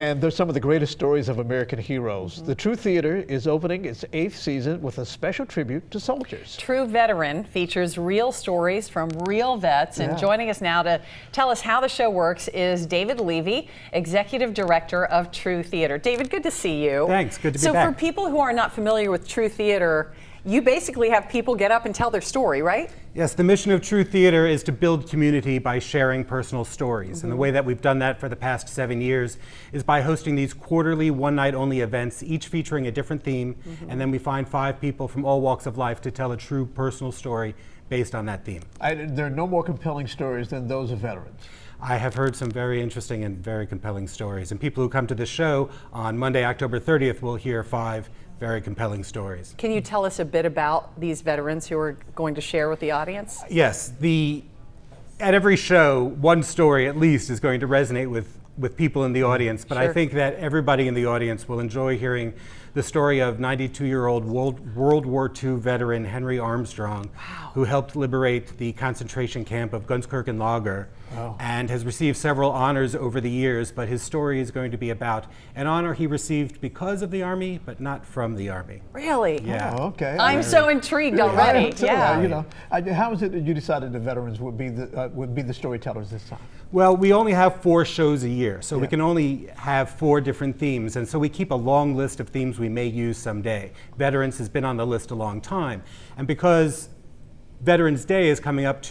And they're some of the greatest stories of American heroes. The True Theater is opening its 8th season with a special tribute to soldiers. True Veteran features real stories from real vets. And joining us now to tell us how the show works is David Levy, Executive Director of True Theater. David, good to see you. Thanks, good to be back. So for people who are not familiar with True Theater, you basically have people get up and tell their story, right? Yes, the mission of True Theater is to build community by sharing personal stories. And the way that we've done that for the past 7 years is by hosting these quarterly, one-night-only events, each featuring a different theme. And then we find 5 people from all walks of life to tell a true personal story based on that theme. There are no more compelling stories than those of veterans. I have heard some very interesting and very compelling stories. And people who come to the show on Monday, October 30th will hear 5 very compelling stories. Can you tell us a bit about these veterans who are going to share with the audience? Yes, at every show, one story at least is going to resonate with people in the audience, but I think that everybody in the audience will enjoy hearing the story of 92-year-old World War II veteran Henry Armstrong, who helped liberate the concentration camp of Gunskirchen and has received several honors over the years, but his story is going to be about an honor he received because of the Army, but not from the Army. Really? Yeah. Oh, okay. I'm so intrigued already. You know, how is it that you decided the veterans would be the storytellers this time? Well, we only have 4 shows a year, so we can only have 4 different themes, and so we keep a long list of themes we may use someday. Veterans has been on the list a long time, and because Veterans Day is coming up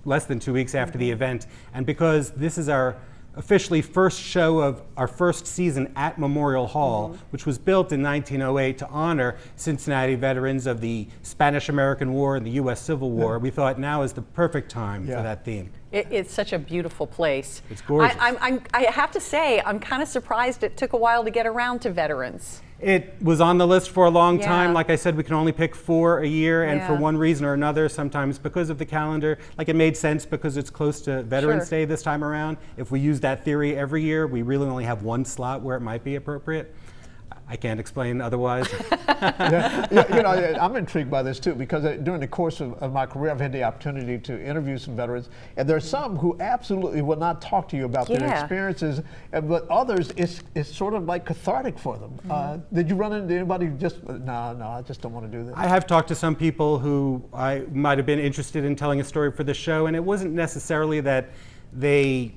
less than 2 weeks after the event, and because this is our officially first show of our first season at Memorial Hall, which was built in 1908 to honor Cincinnati veterans of the Spanish-American War and the U.S. Civil War, we thought now is the perfect time for that theme. It's such a beautiful place. It's gorgeous. I have to say, I'm kind of surprised it took a while to get around to veterans. It was on the list for a long time. Like I said, we can only pick 4 a year, and for one reason or another, sometimes because of the calendar, like it made sense because it's close to Veterans Day this time around. If we use that theory every year, we really only have 1 slot where it might be appropriate. I can't explain otherwise. You know, I'm intrigued by this too, because during the course of my career, I've had the opportunity to interview some veterans, and there are some who absolutely will not talk to you about their experiences, but others, it's sort of like cathartic for them. Did you run into anybody who just, no, I just don't want to do this? I have talked to some people who I might have been interested in telling a story for the show, and it wasn't necessarily that they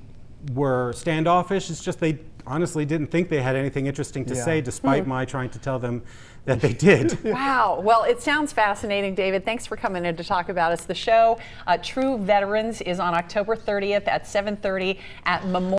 were standoffish, it's just they honestly didn't think they had anything interesting to say, despite my trying to tell them that they did. Wow. Well, it sounds fascinating, David. Thanks for coming in to talk about us. The show, True Veterans, is on October 30th at 7:30 at Memorial.